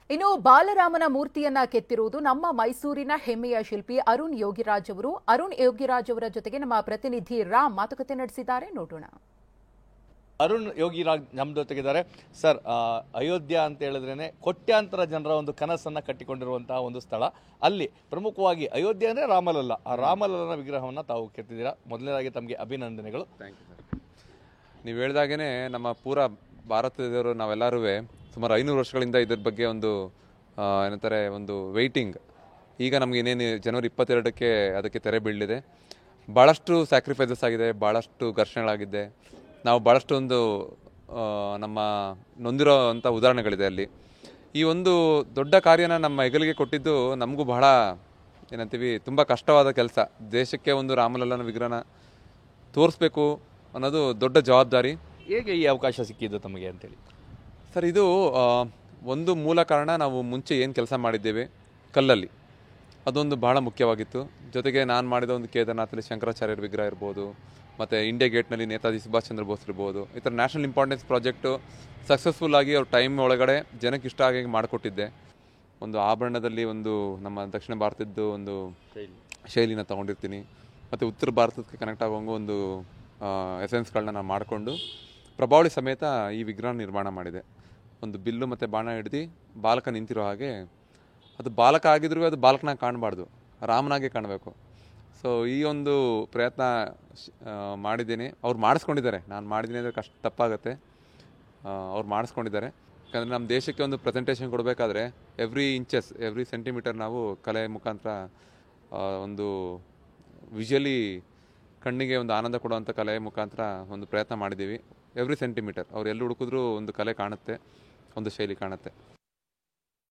ಇನ್ನು ಬಾಲರಾಮನ ಮೂರ್ತಿಯನ್ನ ಕೆತ್ತಿರುವುದು ನಮ್ಮ ಮೈಸೂರಿನ ಹೆಮ್ಮೆಯ ಶಿಲ್ಪಿ ಅರುಣ್ ಯೋಗಿರಾಜ್ ಅವರು. ಅರುಣ್ ಯೋಗಿರಾಜ್ ಅವರ ಜೊತೆಗೆ ನಮ್ಮ ಪ್ರತಿನಿಧಿ ರಾಮ್ ಮಾತುಕತೆ ನಡೆಸಿದ್ದಾರೆ, ನೋಡೋಣ. ಅರುಣ್ ಯೋಗಿರಾಜ್ ನಮ್ಮ ಜೊತೆಗಿದ್ದಾರೆ. ಸರ್, ಅಯೋಧ್ಯ ಅಂತ ಹೇಳಿದ್ರೇನೆ ಕೋಟ್ಯಾಂತರ ಜನರ ಒಂದು ಕನಸನ್ನ ಕಟ್ಟಿಕೊಂಡಿರುವಂತಹ ಒಂದು ಸ್ಥಳ. ಅಲ್ಲಿ ಪ್ರಮುಖವಾಗಿ ಅಯೋಧ್ಯೆ ಅಂದರೆ ರಾಮಲಲ್ಲ, ಆ ರಾಮಲಲ್ಲನ ವಿಗ್ರಹವನ್ನು ತಾವು ಕೆತ್ತಿದ್ದೀರಾ. ಮೊದಲನೇದಾಗಿ ತಮಗೆ ಅಭಿನಂದನೆಗಳು. Thank you sir. ನೀವು ಹೇಳಿದಾಗೇ ನಮ್ಮ ಪೂರ ಭಾರತದವರು ನಾವೆಲ್ಲರೂ ಸುಮಾರು 500 ವರ್ಷಗಳಿಂದ ಇದ್ರ ಬಗ್ಗೆ ಒಂದು ಏನಂತಾರೆ ಒಂದು ವೆಯ್ಟಿಂಗ್. ಈಗ ನಮಗೆ ಇನ್ನೇನು ಜನವರಿ 22ಕ್ಕೆ ಅದಕ್ಕೆ ತೆರೆ ಬೀಳಲಿದೆ. ಭಾಳಷ್ಟು ಸ್ಯಾಕ್ರಿಫೈಸಸ್ ಆಗಿದೆ, ಭಾಳಷ್ಟು ಘರ್ಷಣೆಗಳಾಗಿದೆ. ನಾವು ಭಾಳಷ್ಟು ಒಂದು ನಮ್ಮ ನೊಂದಿರೋ ಅಂಥ ಉದಾಹರಣೆಗಳಿದೆ ಅಲ್ಲಿ. ಈ ಒಂದು ದೊಡ್ಡ ಕಾರ್ಯನ ನಮ್ಮ ಹೆಗಲಿಗೆ ಕೊಟ್ಟಿದ್ದು ನಮಗೂ ಬಹಳ ಏನಂತೀವಿ ತುಂಬ ಕಷ್ಟವಾದ ಕೆಲಸ. ದೇಶಕ್ಕೆ ಒಂದು ರಾಮಲಲ್ಲನ ವಿಗ್ರಹನ ತೋರಿಸ್ಬೇಕು ಅನ್ನೋದು ದೊಡ್ಡ ಜವಾಬ್ದಾರಿ. ಹೇಗೆ ಈ ಅವಕಾಶ ಸಿಕ್ಕಿದ್ದು ತಮಗೆ ಅಂತೇಳಿ? ಸರ್, ಇದು ಒಂದು ಮೂಲ ಕಾರಣ, ನಾವು ಮುಂಚೆ ಏನು ಕೆಲಸ ಮಾಡಿದ್ದೇವೆ ಕಲ್ಲಲ್ಲಿ, ಅದೊಂದು ಬಹಳ ಮುಖ್ಯವಾಗಿತ್ತು. ಜೊತೆಗೆ ನಾನು ಮಾಡಿದ ಒಂದು ಕೇದಾರ್ನಾಥಲ್ಲಿ ಶಂಕರಾಚಾರ್ಯರ ವಿಗ್ರಹ ಇರ್ಬೋದು, ಮತ್ತು ಇಂಡಿಯಾ ಗೇಟ್ನಲ್ಲಿ ನೇತಾಜಿ ಸುಭಾಷ್ ಚಂದ್ರ ಬೋಸ್ ಇರ್ಬೋದು. ಈ ಥರ ನ್ಯಾಷನಲ್ ಇಂಪಾರ್ಟೆನ್ಸ್ ಪ್ರಾಜೆಕ್ಟು ಸಕ್ಸಸ್ಫುಲ್ಲಾಗಿ ಅವ್ರ ಟೈಮ್ ಒಳಗಡೆ ಜನಕ್ಕೆ ಇಷ್ಟ ಆಗಿ ಮಾಡಿಕೊಟ್ಟಿದ್ದೆ. ಒಂದು ಆಭರಣದಲ್ಲಿ ಒಂದು ನಮ್ಮ ದಕ್ಷಿಣ ಭಾರತದ್ದು ಒಂದು ಶೈಲಿನ ತೊಗೊಂಡಿರ್ತೀನಿ, ಮತ್ತು ಉತ್ತರ ಭಾರತಕ್ಕೆ ಕನೆಕ್ಟ್ ಆಗೋಂಗೆ ಒಂದು ಎಸೆನ್ಸ್ಗಳನ್ನ ನಾನು ಮಾಡಿಕೊಂಡು ಪ್ರಭಾವಳಿ ಸಮೇತ ಈ ವಿಗ್ರಹ ನಿರ್ಮಾಣ ಮಾಡಿದೆ. ಒಂದು ಬಿಲ್ಲು ಮತ್ತು ಬಾಣ ಹಿಡ್ದು ಬಾಲಕ ನಿಂತಿರೋ ಹಾಗೆ, ಅದು ಬಾಲಕ ಆಗಿದ್ರೂ ಅದು ಬಾಲಕನಾಗಿ ಕಾಣಬಾರ್ದು, ರಾಮನಾಗೆ ಕಾಣಬೇಕು. ಸೊ ಈ ಒಂದು ಪ್ರಯತ್ನ ಮಾಡಿದ್ದೀನಿ. ಅವ್ರು ಮಾಡಿಸ್ಕೊಂಡಿದ್ದಾರೆ. ನಾನು ಮಾಡಿದ್ದೀನಿ ಅಂದರೆ ತಪ್ಪಾಗುತ್ತೆ. ಅವ್ರು ಮಾಡಿಸ್ಕೊಂಡಿದ್ದಾರೆ. ಯಾಕಂದರೆ ನಮ್ಮ ದೇಶಕ್ಕೆ ಒಂದು ಪ್ರೆಸೆಂಟೇಷನ್ ಕೊಡಬೇಕಾದ್ರೆ ಎವ್ರಿ ಸೆಂಟಿಮೀಟರ್ ನಾವು ಕಲೆ ಮುಖಾಂತರ ಒಂದು ವಿಜುವಲಿ ಕಣ್ಣಿಗೆ ಒಂದು ಆನಂದ ಕೊಡುವಂಥ ಕಲೆ ಮುಖಾಂತರ ಒಂದು ಪ್ರಯತ್ನ ಮಾಡಿದ್ದೀವಿ. ಎವ್ರಿ ಸೆಂಟಿಮೀಟರ್ ಅವ್ರು ಎಲ್ಲಿ ಹುಡುಕಿದ್ರೂ ಒಂದು ಕಲೆ ಕಾಣುತ್ತೆ, ಒಂದು ಶೈಲಿ ಕಾಣುತ್ತೆ.